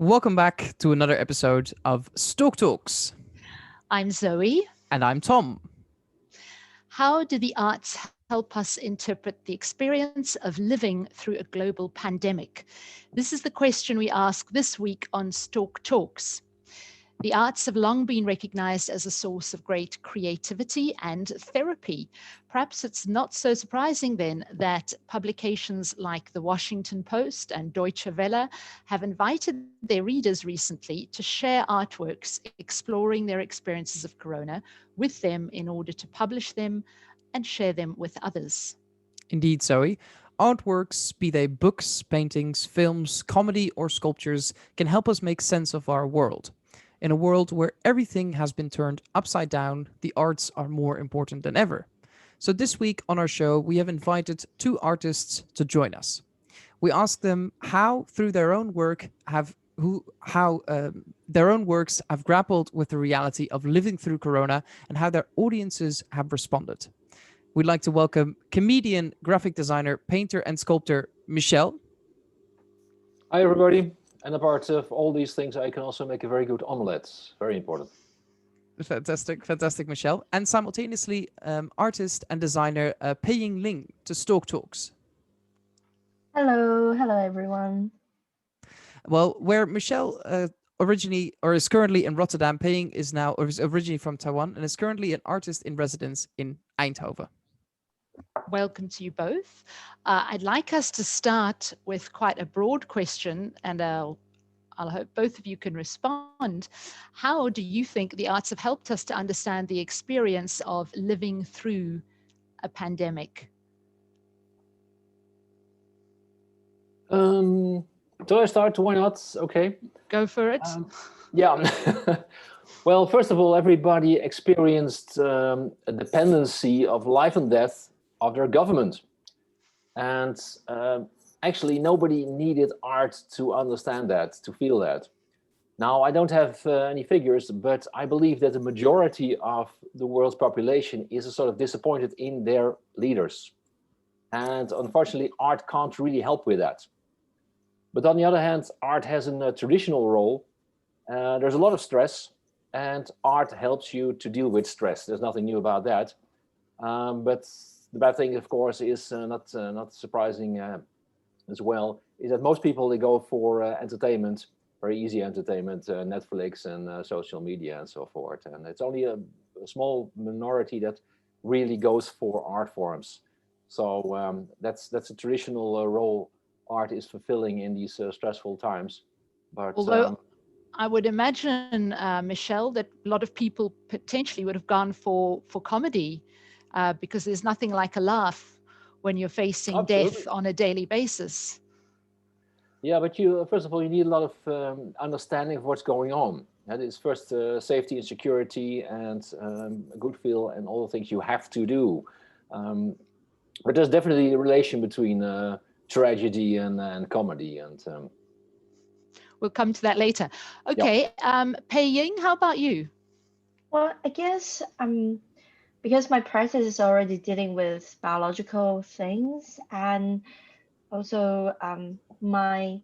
Welcome back to another episode of Stork Talks. I'm Zoe. And I'm Tom. How do the arts help us interpret the experience of living through a global pandemic? This is the question we ask this week on Stork Talks. The arts have long been recognized as a source of great creativity and therapy. Perhaps it's not so surprising then that publications like the Washington Post and Deutsche Welle have invited their readers recently to share artworks exploring their experiences of Corona with them in order to publish them and share them with others. Indeed, Zoe. Artworks, be they books, paintings, films, comedy, or sculptures, can help us make sense of our world. In a world where everything has been turned upside down, the arts are more important than ever. So this week on our show, we have invited two artists to join us. We asked them how, through their own work, their own works have grappled with the reality of living through Corona and how their audiences have responded. We'd like to welcome comedian, graphic designer, painter, and sculptor Michel. Hi, everybody. And apart of all these things, I can also make a very good omelette. Very important. Fantastic, Michel. And simultaneously, artist and designer Pei-Ying Lin to Stork Talks. Hello everyone. Well, where Michel originally or is currently in Rotterdam, Pei-Ying is originally from Taiwan and is currently an artist in residence in Eindhoven. Welcome to you both. I'd like us to start with quite a broad question, and I'll hope both of you can respond. How do you think the arts have helped us to understand the experience of living through a pandemic? Do I start? Why not? Okay. Go for it. Yeah. Well, first of all, everybody experienced a dependency of life and death of their government. And actually, nobody needed art to understand that, to feel that. Now, I don't have any figures, but I believe that the majority of the world's population is sort of disappointed in their leaders. And unfortunately, art can't really help with that. But on the other hand, art has a traditional role. There's a lot of stress, and art helps you to deal with stress. There's nothing new about that. But the bad thing, of course, is not surprising as well, is that most people, they go for entertainment, very easy entertainment, Netflix and social media and so forth. And it's only a small minority that really goes for art forms. So that's a traditional role art is fulfilling in these stressful times. But although I would imagine, Michel, that a lot of people potentially would have gone for comedy because there's nothing like a laugh when you're facing Absolutely. death on a daily basis. Yeah, but first of all, you need a lot of understanding of what's going on. That is first safety and security and a good feel and all the things you have to do. But there's definitely a relation between tragedy and comedy. And we'll come to that later. Okay, Pei-Ying, how about you? Well, I guess because my practice is already dealing with biological things, and also my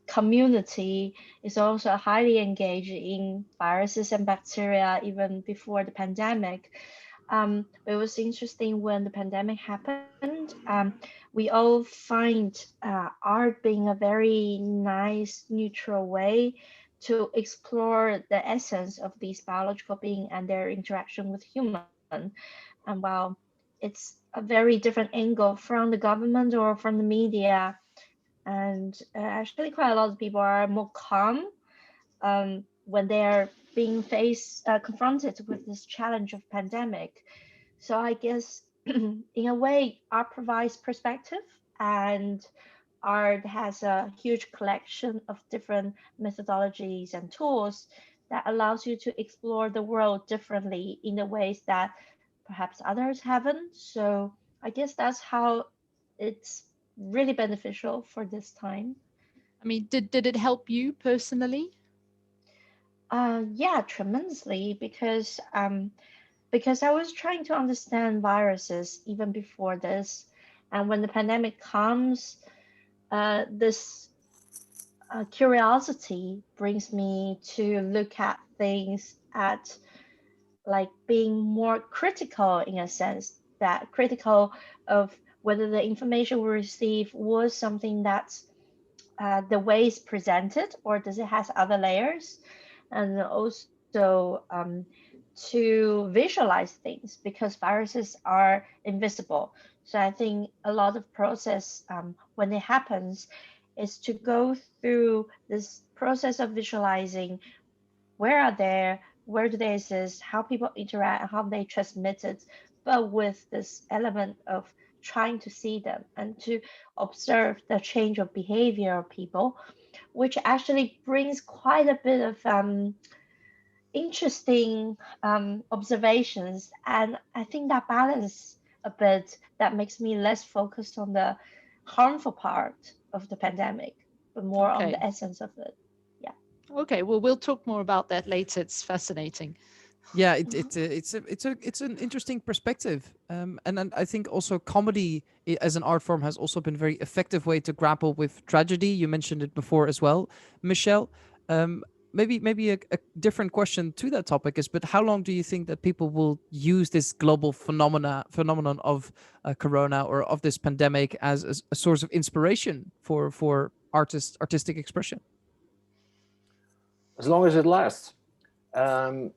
community is also highly engaged in viruses and bacteria even before the pandemic. It was interesting when the pandemic happened. We all find art being a very nice, neutral way to explore the essence of these biological beings and their interaction with human. And while it's a very different angle from the government or from the media, and actually quite a lot of people are more calm when they are being confronted with this challenge of pandemic. So I guess in a way, art provides perspective, and art has a huge collection of different methodologies and tools that allows you to explore the world differently in the ways that perhaps others haven't. So I guess that's how it's really beneficial for this time. I mean, did it help you personally? Yeah, tremendously, because I was trying to understand viruses even before this, and when the pandemic comes, this curiosity brings me to look at things at like being more critical, in a sense, that critical of whether the information we receive was something that's the way it's presented, or does it has other layers, and also to visualize things, because viruses are invisible. So I think a lot of process when it happens is to go through this process of visualizing where are they, where do they exist, how people interact, how they transmit it, but with this element of trying to see them and to observe the change of behavior of people, which actually brings quite a bit of interesting observations. And I think that balance a bit, that makes me less focused on the harmful part of the pandemic, but more on the Okay. essence of it. Yeah. Okay, well, we'll talk more about that later. It's fascinating. Yeah, Mhm. it's an interesting perspective, and then I think also comedy as an art form has also been a very effective way to grapple with tragedy. You mentioned it before as well, Michelle. Maybe a different question to that topic is, but how long do you think that people will use this global phenomenon of Corona or of this pandemic as a source of inspiration for artistic expression? As long as it lasts. Um,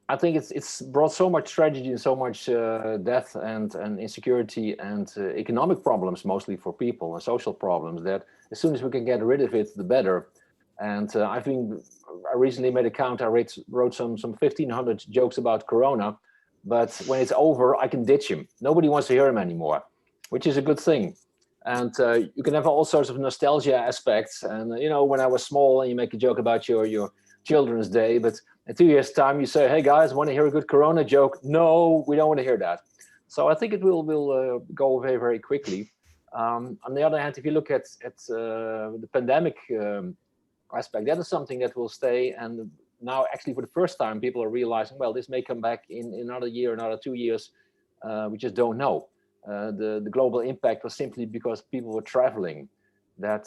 I think it's brought so much tragedy and so much death and insecurity and economic problems, mostly for people, and social problems, that as soon as we can get rid of it, the better. And I recently made a count. I wrote some 1,500 jokes about Corona, but when it's over, I can ditch him. Nobody wants to hear him anymore, which is a good thing. And you can have all sorts of nostalgia aspects. And when I was small, and you make a joke about your Children's Day, but in 2 years' time, you say, "Hey guys, want to hear a good Corona joke?" No, we don't want to hear that. So I think it will go away very quickly. On the other hand, if you look at the pandemic aspect, that is something that will stay. And now, actually, for the first time, people are realizing, well, this may come back in another year, another 2 years. We just don't know. The global impact was simply because people were traveling. That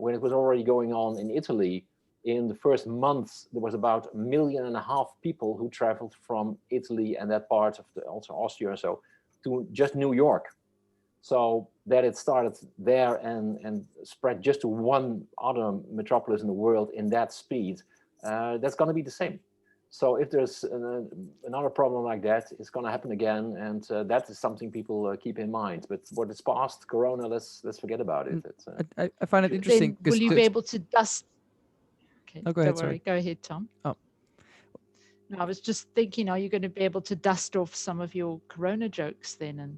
when it was already going on in Italy, in the first month, there was about 1.5 million people who traveled from Italy and that part of also Austria, so to just New York. So that it started there and spread just to one other metropolis in the world in that speed, that's going to be the same. So if there's another problem like that, it's going to happen again, and that is something people keep in mind. But what is past Corona, let's forget about it. I find it interesting. Then will you be able to dust? Okay, No, go ahead, don't worry. sorry. Go ahead, Tom. Oh. No, I was just thinking, are you going to be able to dust off some of your Corona jokes then and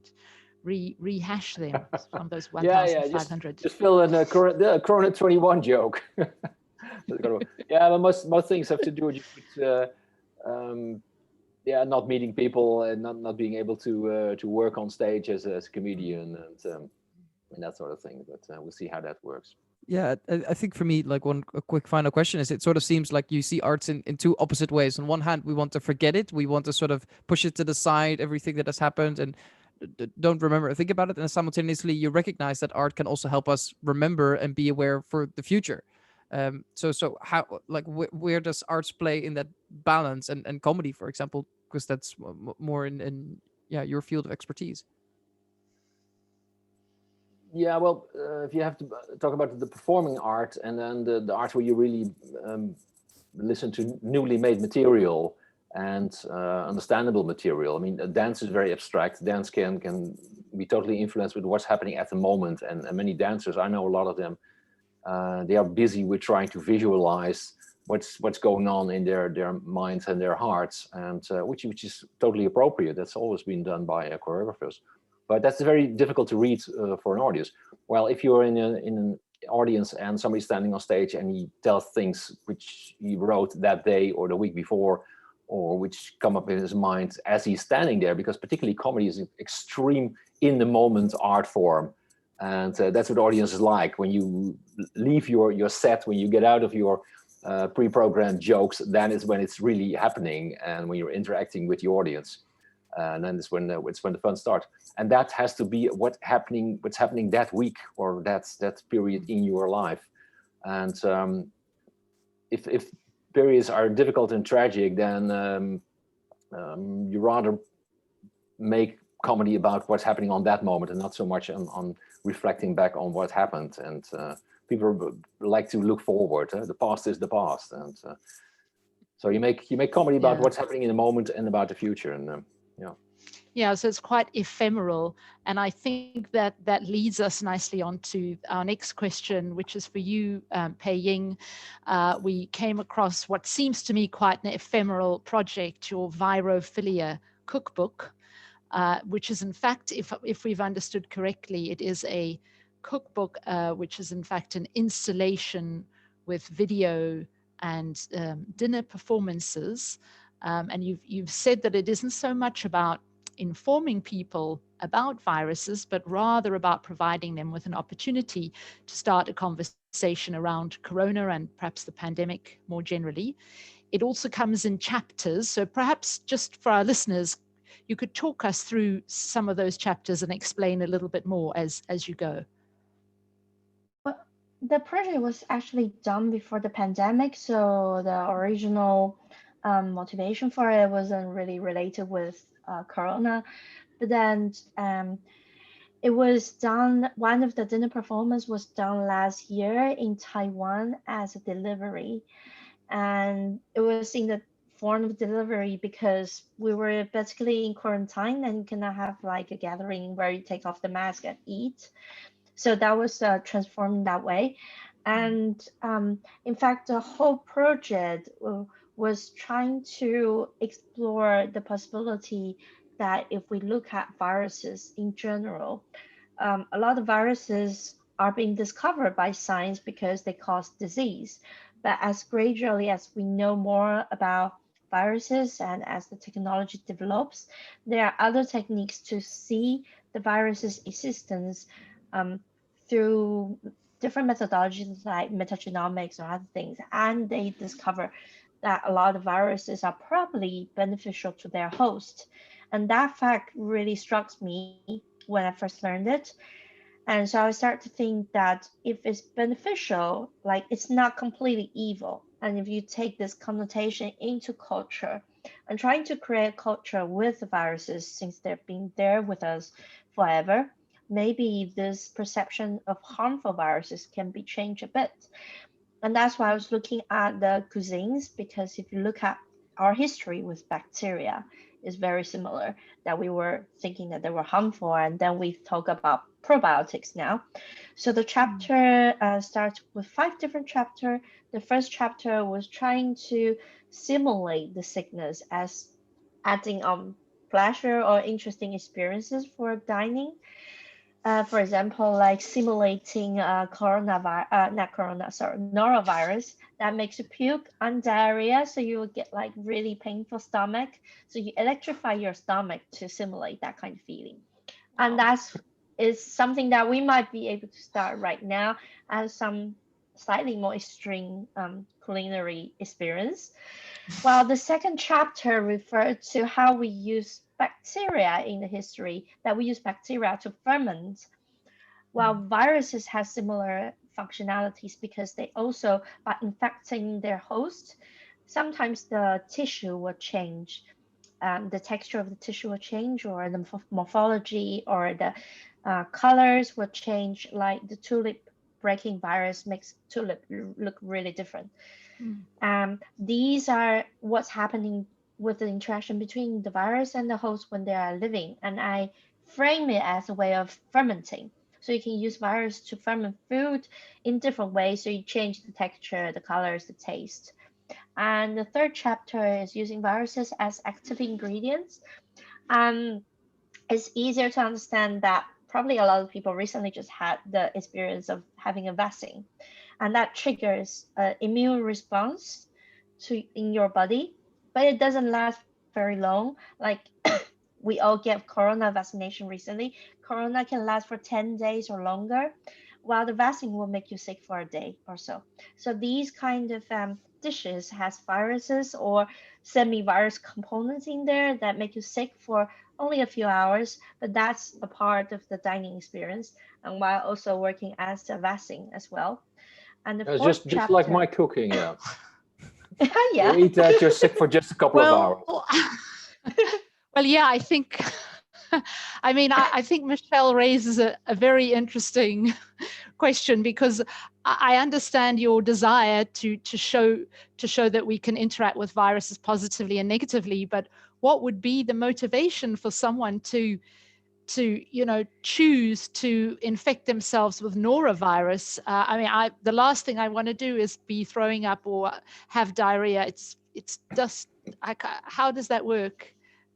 rehash them, some of those 1,500? Just fill in a Corona 21 joke. Yeah, but most things have to do with not meeting people and not being able to work on stage as a comedian and that sort of thing. But we'll see how that works. Yeah, I think for me, like a quick final question is, it sort of seems like you see arts in two opposite ways. On one hand, we want to forget it. We want to sort of push it to the side, everything that has happened, and don't remember or think about it. And simultaneously, you recognize that art can also help us remember and be aware for the future. So how, like, where does arts play in that balance, and comedy, for example, because that's more in your field of expertise. Yeah, well, if you have to talk about the performing art and then the art where you really listen to newly made material and understandable material. I mean, dance is very abstract. Dance can be totally influenced with what's happening at the moment. And many dancers, I know a lot of them, they are busy with trying to visualize what's going on in their minds and their hearts, and which is totally appropriate. That's always been done by choreographers. But that's very difficult to read for an audience. Well, if you're in an audience and somebody's standing on stage and he tells things which he wrote that day or the week before, or which come up in his mind as he's standing there, because particularly comedy is an extreme in the moment art form. And that's what audiences like. When you leave your set, when you get out of your pre-programmed jokes, then is when it's really happening, and when you're interacting with the audience. And then it's when the fun starts, and that has to be what's happening that week or that period in your life. And if periods are difficult and tragic, then you rather make comedy about what's happening on that moment and not so much on reflecting back on what happened. And people like to look forward. The past is the past, and so you make comedy about what's happening in the moment and about the future. And Yeah, so it's quite ephemeral. And I think that that leads us nicely on to our next question, which is for you, Pei-Ying. We came across what seems to me quite an ephemeral project, your Virophilia cookbook, which is in fact, if we've understood correctly, it is a cookbook, which is in fact an installation with video and dinner performances. And you've said that it isn't so much about informing people about viruses, but rather about providing them with an opportunity to start a conversation around corona and perhaps the pandemic more generally. It also comes in chapters. So perhaps just for our listeners, you could talk us through some of those chapters and explain a little bit more as you go. Well, the project was actually done before the pandemic, so the original motivation for it wasn't really related with corona. But then it was done, one of the dinner performance was done last year in Taiwan as a delivery. And it was in the form of delivery because we were basically in quarantine and you cannot have like a gathering where you take off the mask and eat. So that was transformed that way. And in fact, the whole project was trying to explore the possibility that if we look at viruses in general, a lot of viruses are being discovered by science because they cause disease. But as gradually as we know more about viruses and as the technology develops, there are other techniques to see the virus's existence through different methodologies like metagenomics or other things. And they discover that a lot of viruses are probably beneficial to their host. And that fact really struck me when I first learned it. And so I started to think that if it's beneficial, like it's not completely evil. And if you take this connotation into culture and trying to create culture with the viruses since they've been there with us forever, maybe this perception of harmful viruses can be changed a bit. And that's why I was looking at the cuisines, because if you look at our history with bacteria, is very similar, that we were thinking that they were harmful, and then we talk about probiotics now. So the chapter starts with 5 different chapters. The first chapter was trying to simulate the sickness as adding pleasure or interesting experiences for dining. For example, like simulating norovirus that makes you puke and diarrhea, so you will get like really painful stomach. So you electrify your stomach to simulate that kind of feeling, and that's is something that we might be able to start right now as some slightly more extreme culinary experience. While the second chapter referred to how we use bacteria in the history, that we use bacteria to ferment, while viruses have similar functionalities because they also, by infecting their host, sometimes the tissue will change. The texture of the tissue will change, or the morphology or the colors will change, like the tulip breaking virus makes tulip look really different. These are what's happening with the interaction between the virus and the host when they are living. And I frame it as a way of fermenting. So you can use virus to ferment food in different ways. So you change the texture, the colors, the taste. And the third chapter is using viruses as active ingredients. It's easier to understand that probably a lot of people recently just had the experience of having a vaccine, and that triggers an immune response in your body, but it doesn't last very long. Like we all get corona vaccination recently. Corona can last for 10 days or longer, while the vaccine will make you sick for a day or so. So these kind of dishes has viruses or semi-virus components in there that make you sick for only a few hours, but that's a part of the dining experience, and while also working as a vaccine as well. And the It's fourth just like chapter, my cooking, yeah. yeah. You eat that, you're sick for just a couple of hours. Well, well, yeah, I think, I mean, I think Michelle raises a very interesting question, because I understand your desire to show that we can interact with viruses positively and negatively, but what would be the motivation for someone to choose to infect themselves with norovirus? I mean, the last thing I want to do is be throwing up or have diarrhea. It's just, how does that work,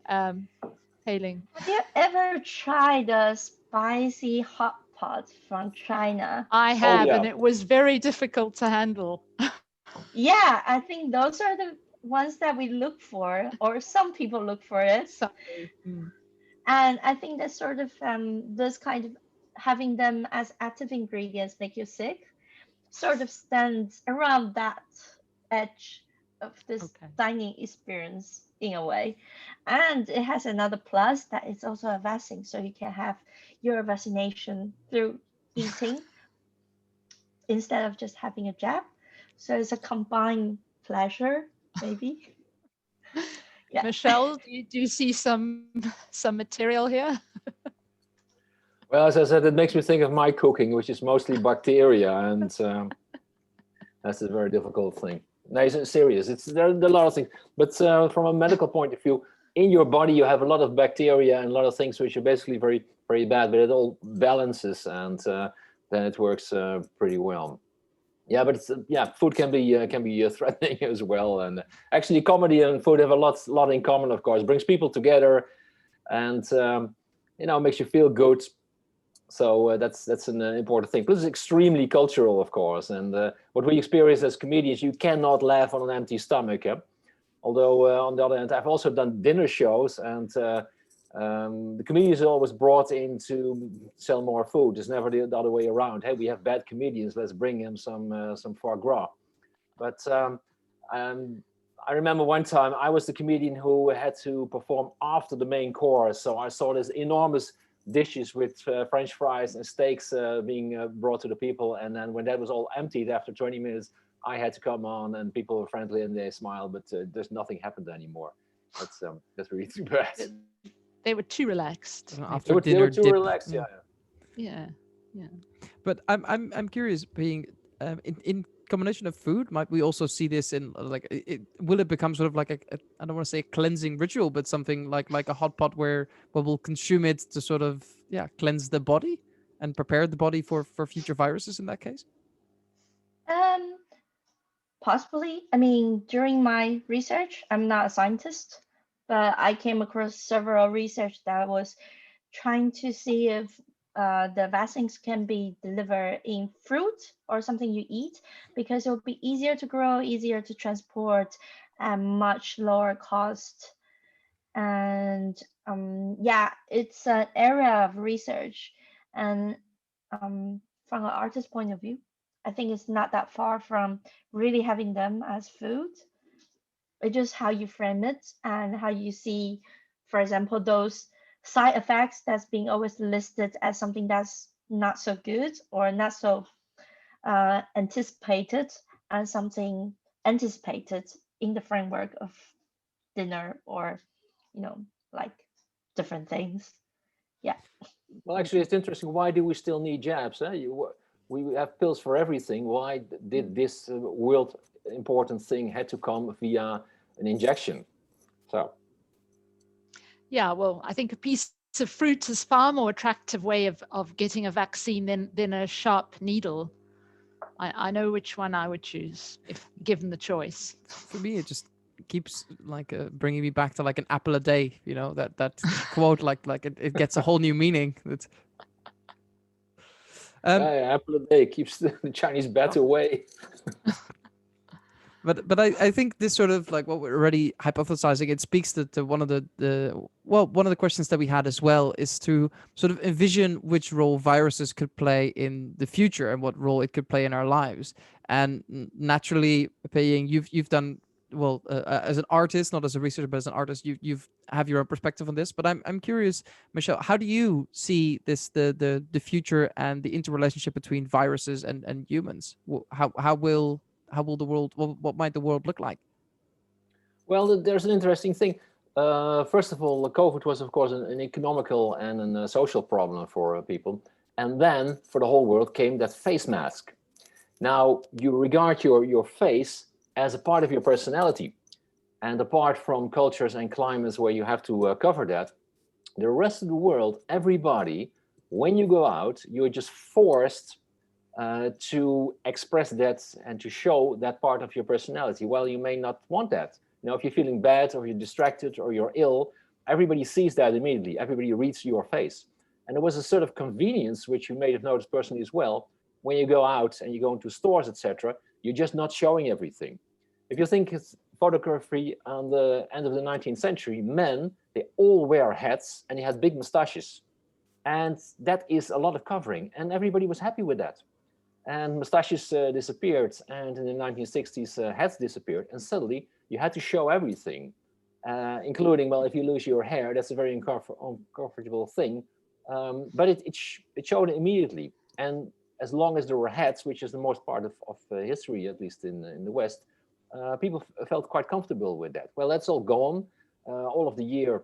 Pei-Ying? Have you ever tried the spicy hot pot from China? I have, yeah. and it was very difficult to handle. Yeah, I think those are the ones that we look for, or some people look for it. So, And I think that sort of this kind of having them as active ingredients make you sick, sort of stands around that edge of this Okay. dining experience in a way. And it has another plus that it's also a vaccine, so you can have your vaccination through eating instead of just having a jab. So it's a combined pleasure, maybe. Yeah. Michelle, do you see some material here? Well, as I said, it makes me think of my cooking, which is mostly bacteria, and that's a very difficult thing. No, it's serious. There are a lot of things, but from a medical point of view, in your body you have a lot of bacteria and a lot of things which are basically very, very bad, but it all balances, and then it works pretty well. Yeah, but food can be threatening as well, and actually, comedy and food have a lot in common. Of course, brings people together, and makes you feel good. So that's an important thing. Plus, it's extremely cultural, of course, and what we experience as comedians, you cannot laugh on an empty stomach. Although on the other hand, I've also done dinner shows, and the comedians are always brought in to sell more food. It's never the other way around. Hey, we have bad comedians, let's bring him some foie gras. But I remember one time I was the comedian who had to perform after the main course. So I saw this enormous dishes with French fries and steaks being brought to the people. And then when that was all emptied after 20 minutes, I had to come on, and people were friendly and they smiled, but there's nothing happened anymore. That's really too bad. They were too relaxed. After They dinner were too dip. relaxed, yeah. Yeah. But I'm curious, being in combination of food, might we also see this in will it become sort of like a I don't want to say a cleansing ritual, but something like a hot pot where we'll consume it to sort of cleanse the body and prepare the body for future viruses in that case? Possibly. I mean, during my research, I'm not a scientist, but I came across several research that was trying to see if the vaccines can be delivered in fruit or something you eat, because it will be easier to grow, easier to transport, and much lower cost. And it's an area of research. And from an artist's point of view, I think it's not that far from really having them as food. It's just how you frame it and how you see, for example, those side effects that's being always listed as something that's not so good or not so anticipated, and something anticipated in the framework of dinner or, like different things. Yeah. Well, actually, it's interesting. Why do we still need jabs? We have pills for everything. Why did this world important thing had to come via an injection? So. Yeah, well, I think a piece of fruit is far more attractive way of getting a vaccine than a sharp needle. I know which one I would choose if given the choice. For me, it just keeps bringing me back to like an apple a day, that quote, it gets a whole new meaning. Apple a day keeps the Chinese bat away. But I think this sort of like what we're already hypothesizing, it speaks to one of the questions that we had as well, is to sort of envision which role viruses could play in the future and what role it could play in our lives. And naturally, Pei-Ying, you've done as an artist, not as a researcher, but as an artist, you've have your own perspective on this. But I'm curious, Michelle, how do you see this the future and the interrelationship between viruses and humans? How will the world, what might the world look like? Well, there's an interesting thing. First of all, COVID was, of course, an economical and a social problem for people. And then for the whole world came that face mask. Now, you regard your face as a part of your personality. And apart from cultures and climates where you have to cover that, the rest of the world, everybody, when you go out, you're just forced to express that and to show that part of your personality. Well, you may not want that. You know, if you're feeling bad or you're distracted or you're ill, everybody sees that immediately. Everybody reads your face. And there was a sort of convenience, which you may have noticed personally as well. When you go out and you go into stores, etc., you're just not showing everything. If you think it's photography on the end of the 19th century, men, they all wear hats and they had big mustaches. And that is a lot of covering. And everybody was happy with that. And mustaches disappeared. And in the 1960s, hats disappeared. And suddenly you had to show everything, including, well, if you lose your hair, that's a very uncomfortable thing. But it showed immediately. And as long as there were hats, which is the most part of history, at least in the West, people felt quite comfortable with that. Well, that's all gone. All of the year,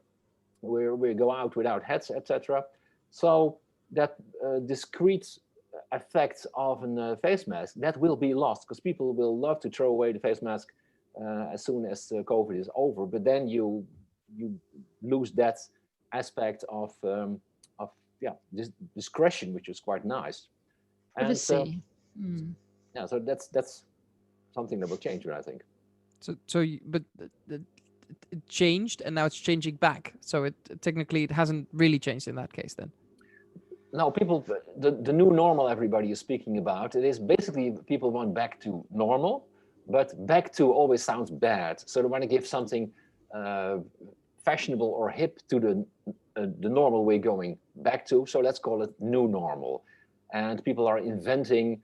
we go out without hats, etc. So that discrete effect of a face mask, that will be lost, because people will love to throw away the face mask as soon as COVID is over. But then you lose that aspect of this discretion, which is quite nice. And so that's something that will change, I think. But it changed, and now it's changing back. So technically it hasn't really changed in that case then. No, people, the new normal everybody is speaking about, it is basically people want back to normal, but back to always sounds bad. So they want to give something fashionable or hip to the normal way going back to. So let's call it new normal. And people are inventing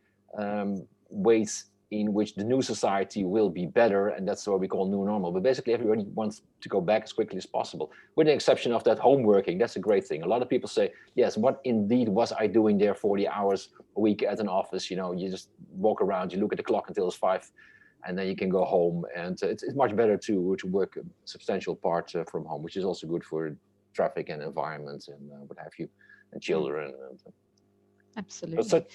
ways in which the new society will be better, and that's what we call new normal. But basically everybody wants to go back as quickly as possible, with the exception of that home working. That's a great thing. A lot of people say, yes, what indeed was I doing there 40 hours a week at an office? You know, you just walk around, you look at the clock until it's 5, and then you can go home. And it's much better to work a substantial part from home, which is also good for traffic and environment and what have you, and children. Absolutely. So,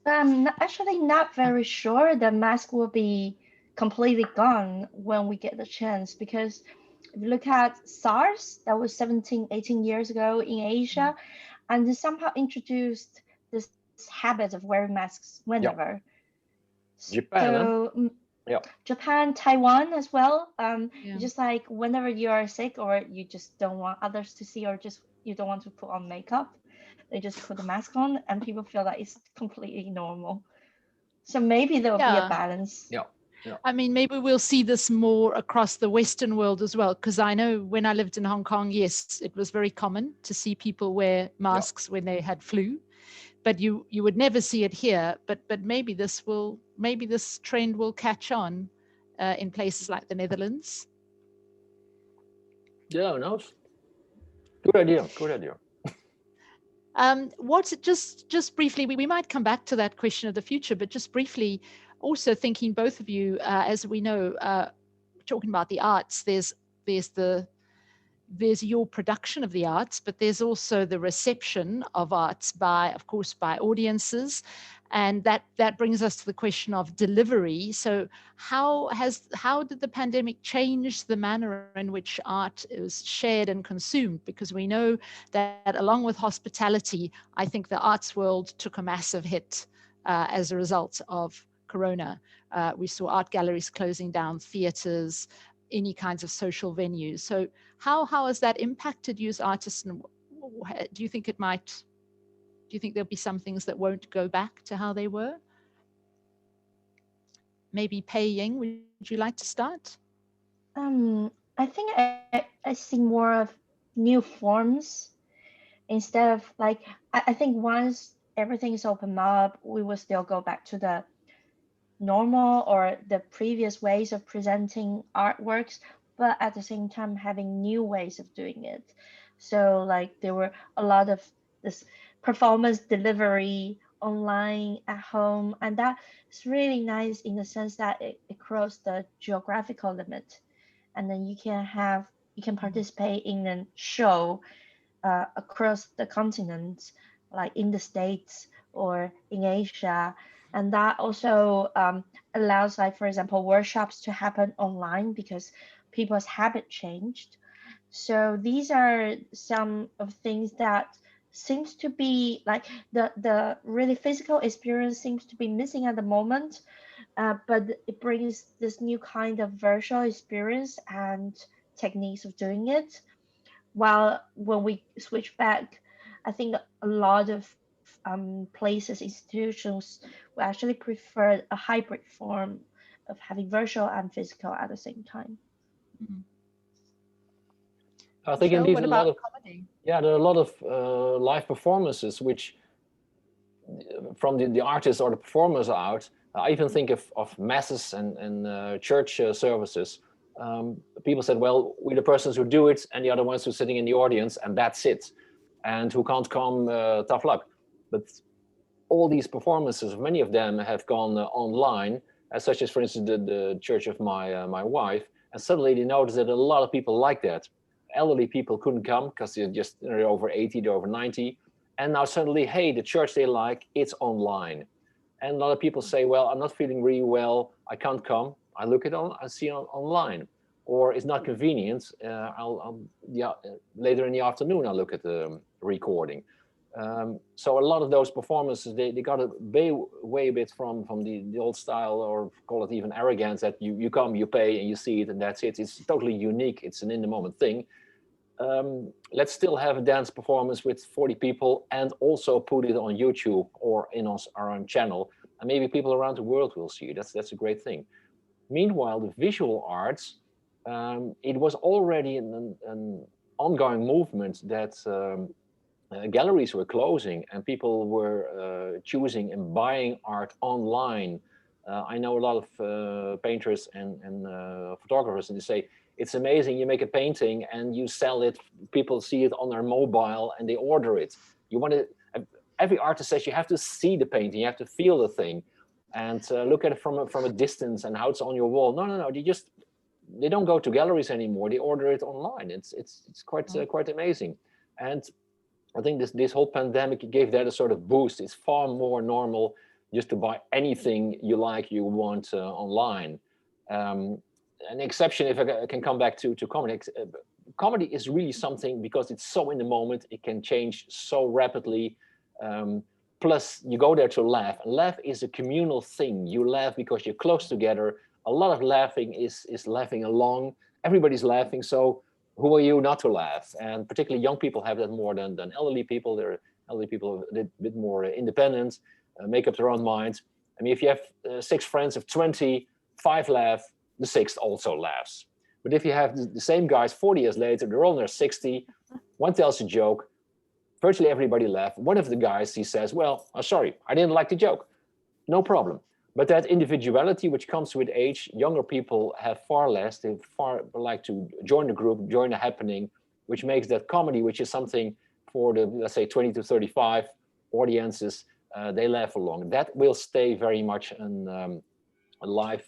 I'm actually not very sure the mask will be completely gone when we get the chance, because if you look at SARS, that was 17, 18 years ago in Asia, and they somehow introduced this habit of wearing masks whenever. Japan, so, Japan, Taiwan as well. Just like whenever you are sick or you just don't want others to see, or just you don't want to put on makeup, they just put the mask on, and people feel that it's completely normal. So maybe there will be a balance. Yeah. I mean, maybe we'll see this more across the Western world as well, because I know when I lived in Hong Kong, yes, it was very common to see people wear masks when they had flu, but you would never see it here. But maybe this trend will catch on in places like the Netherlands. Yeah, no, good idea. Just briefly, we might come back to that question of the future, but just briefly, also thinking both of you, as we know, talking about the arts, there's your production of the arts, but there's also the reception of arts by audiences. And that brings us to the question of delivery. So how did the pandemic change the manner in which art is shared and consumed? Because we know that along with hospitality, I think the arts world took a massive hit as a result of Corona. We saw art galleries closing down, theaters, any kinds of social venues. So how has that impacted you as artists? And do you think there'll be some things that won't go back to how they were? Maybe Pei-Ying, would you like to start? I think I see more of new forms instead of I think once everything is open up, we will still go back to the normal or the previous ways of presenting artworks, but at the same time having new ways of doing it. So like there were a lot of this performance delivery online at home, and that's really nice in the sense that it crossed the geographical limit, and then you can participate in a show across the continents, like in the States or in Asia. And that also allows, like, for example, workshops to happen online because people's habit changed. So these are some of things that seems to be like the really physical experience seems to be missing at the moment, but it brings this new kind of virtual experience and techniques of doing it. While when we switch back, I think a lot of places, institutions will actually prefer a hybrid form of having virtual and physical at the same time. Mhm. I think Michelle, indeed what a lot about of, comedy? yeah, there are a lot of live performances which from the artists or the performers out. I even think of masses and church services. People said, well, we're the persons who do it and the other ones who are sitting in the audience, and that's it. And who can't come, tough luck. But all these performances, many of them have gone online, such as, for instance, the church of my wife. And suddenly they noticed that a lot of people like that. Elderly people couldn't come because they're over 80, they're over 90. And now suddenly, hey, the church they like, it's online. And a lot of people say, well, I'm not feeling really well, I can't come. I look it on, I see it online. Or it's not convenient, later in the afternoon, I'll look at the recording. So a lot of those performances, they got way a bit from the old style, or call it even arrogance, that you come, you pay, and you see it, and that's it. It's totally unique. It's an in-the-moment thing. Let's still have a dance performance with 40 people and also put it on YouTube or in our own channel, and maybe people around the world will see it. That's a great thing. Meanwhile, the visual arts, it was already an ongoing movement that galleries were closing and people were choosing and buying art online. I know a lot of painters and photographers, and they say, it's amazing, you make a painting and you sell it, people see it on their mobile and they order it. You want to, every artist says you have to see the painting, you have to feel the thing and look at it from a distance and how it's on your wall. No, they don't go to galleries anymore, they order it online. It's quite amazing. And I think this whole pandemic gave that a sort of boost. It's far more normal just to buy anything you like, you want online. An exception, if I can come back to comedy, comedy is really something because it's so in the moment, it can change so rapidly. Plus, you go there to laugh. Laugh is a communal thing. You laugh because you're close together. A lot of laughing is laughing along. Everybody's laughing, so who are you not to laugh? And particularly young people have that more than elderly people. They're elderly people a bit more independent, make up their own minds. I mean, if you have 6 friends of 20, 5 laugh, the 6th also laughs. But if you have the same guys 40 years later, they're all in their 60, one tells a joke, virtually everybody laughs. One of the guys, he says, well, sorry, I didn't like the joke. No problem. But that individuality which comes with age, younger people have far less. They far like to join the group, join the happening, which makes that comedy, which is something for the, let's say, 20 to 35 audiences, they laugh along. That will stay very much a live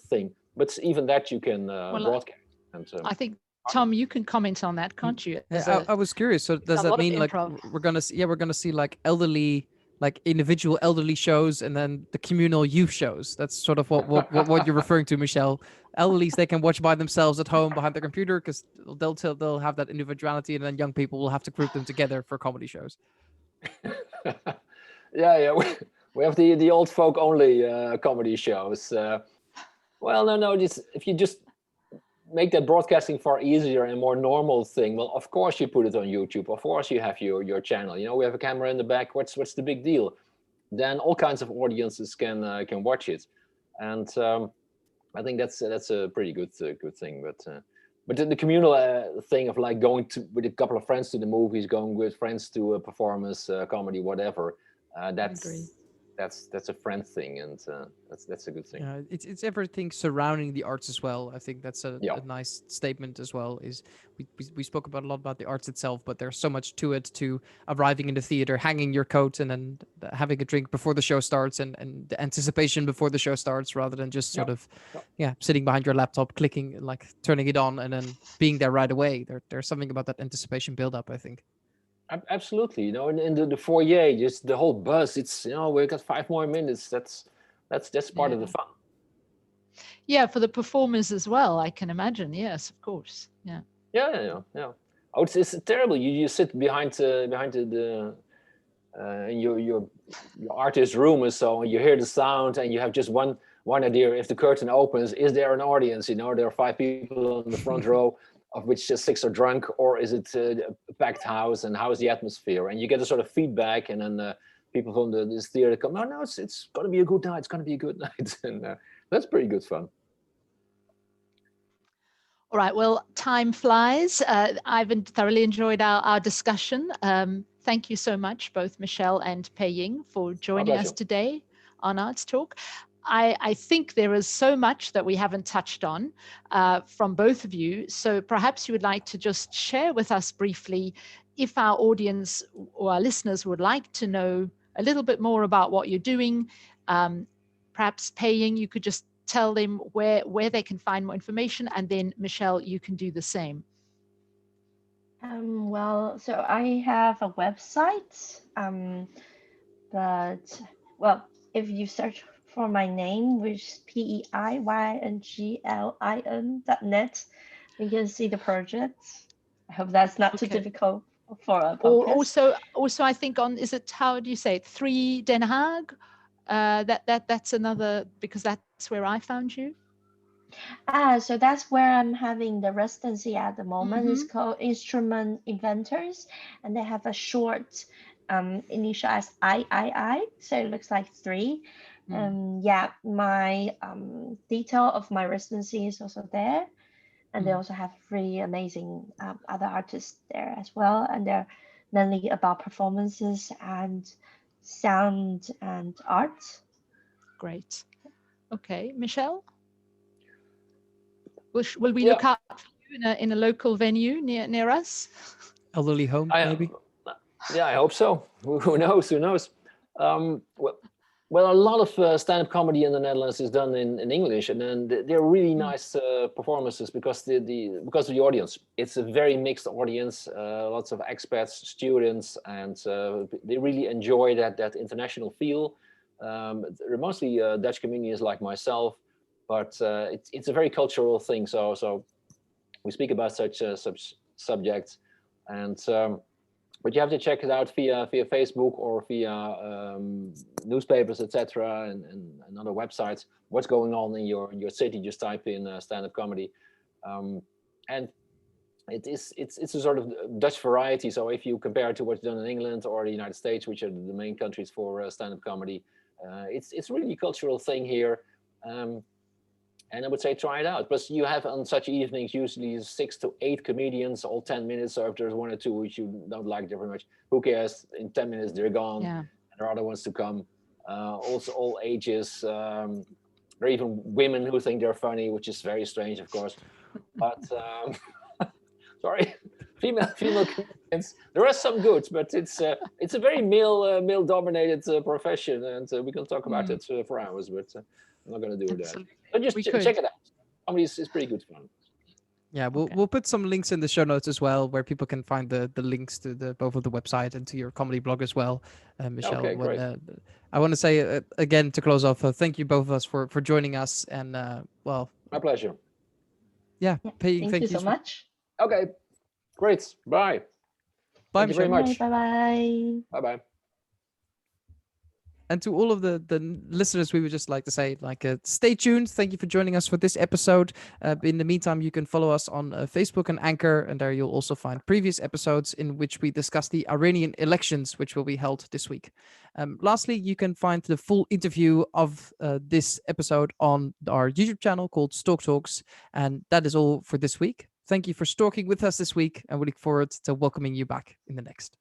thing. But even that you can broadcast. And, I think, Tom, you can comment on that, can't you? I was curious. So does that mean like we're gonna see like elderly, like individual elderly shows, and then the communal youth shows? That's sort of what you're referring to, Michel. Elderlies, they can watch by themselves at home behind their computer because they'll have that individuality, and then young people will have to group them together for comedy shows. yeah, we have the old folk only comedy shows. Well, no, if you just make that broadcasting far easier and more normal thing, well, of course you put it on YouTube. Of course you have your channel. You know, we have a camera in the back. What's the big deal? Then all kinds of audiences can watch it, and I think that's a pretty good thing. But the communal thing of like going with a couple of friends to the movies, going with friends to a performance, comedy, whatever. that's a friend thing, and that's a good thing. Yeah, it's everything surrounding the arts as well. I think that's a nice statement as well. Is we spoke about a lot about the arts itself, but there's so much to it, to arriving in the theater, hanging your coat, and then having a drink before the show starts, and the anticipation before the show starts, rather than just sort of sitting behind your laptop, clicking, like turning it on, and then being there right away. There's something about that anticipation build up, I think. Absolutely, you know, in the foyer, just the whole buzz. It's, you know, we've got 5 more minutes. That's part of the fun. Yeah, for the performers as well, I can imagine. Yes, of course. Yeah. Yeah. Oh, it's terrible. You sit behind the in your artist room or so, and you hear the sound, and you have just one idea. If the curtain opens, is there an audience? You know, there are 5 people on the front row, of which just 6 are drunk, or is it a packed house, and how is the atmosphere? And you get a sort of feedback, and then people from this theater come, no, it's going to be a good night. It's going to be a good night, and that's pretty good fun. All right. Well, time flies. I've thoroughly enjoyed our discussion. Thank you so much, both Michel and Pei-Ying, for joining us today on Arts Talk. I think there is so much that we haven't touched on from both of you. So perhaps you would like to just share with us briefly, if our audience or our listeners would like to know a little bit more about what you're doing. Perhaps Pei-Ying, you could just tell them where they can find more information, and then Michel, you can do the same. Well, so I have a website, but well, if you search for my name, which is PEIYNGLIN.net, you can see the projects. I hope that's not too difficult for a podcast. Also, I think is it, how do you say it, 3 Den Haag? That's another, because that's where I found you. So that's where I'm having the residency at the moment. It's called Instrument Inventors, and they have a short initial as III, so it looks like 3. My detail of my residency is also there, and they also have 3 amazing other artists there as well, and they're mainly about performances and sound and art. Great. Okay, Michel, will we look out for you in a local venue near us? Elderly home, maybe. I hope so. Who knows? Well, a lot of stand-up comedy in the Netherlands is done in English, and then they're really nice performances because of the audience. It's a very mixed audience, lots of expats, students, and they really enjoy that international feel. They're mostly Dutch comedians like myself, but it's a very cultural thing. So we speak about such subjects, and but you have to check it out via Facebook or via newspapers, etc., and other websites. What's going on in your city? Just type in stand-up comedy, and it's a sort of Dutch variety. So if you compare it to what's done in England or the United States, which are the main countries for stand-up comedy, it's really a cultural thing here. And I would say try it out. But you have on such evenings usually 6 to 8 comedians, all 10 minutes. So if there's 1 or 2 which you don't like very much, who cares? In 10 minutes they're gone. Yeah. And there are other ones to come. Also all ages. There are even women who think they're funny, which is very strange, of course. But sorry, female comedians. There are some good, but it's a very male dominated profession, and we can talk about it for hours. But I'm not going to do that. But just check it out. Comedy is pretty good fun. Yeah, we'll put some links in the show notes as well, where people can find the links to both of the website and to your comedy blog as well, Michel. Okay, great. I want to say again to close off, thank you both of us for joining us, and well, my pleasure. Yeah, Thank you so much. Okay, great. Bye. Bye, Thank you very much. Bye. Bye. And to all of the listeners, we would just like to say, stay tuned. Thank you for joining us for this episode. In the meantime, you can follow us on Facebook and Anchor, and there you'll also find previous episodes in which we discuss the Iranian elections, which will be held this week. Lastly, you can find the full interview of this episode on our YouTube channel called Stork Talks. And that is all for this week. Thank you for stalking with us this week, and we look forward to welcoming you back in the next.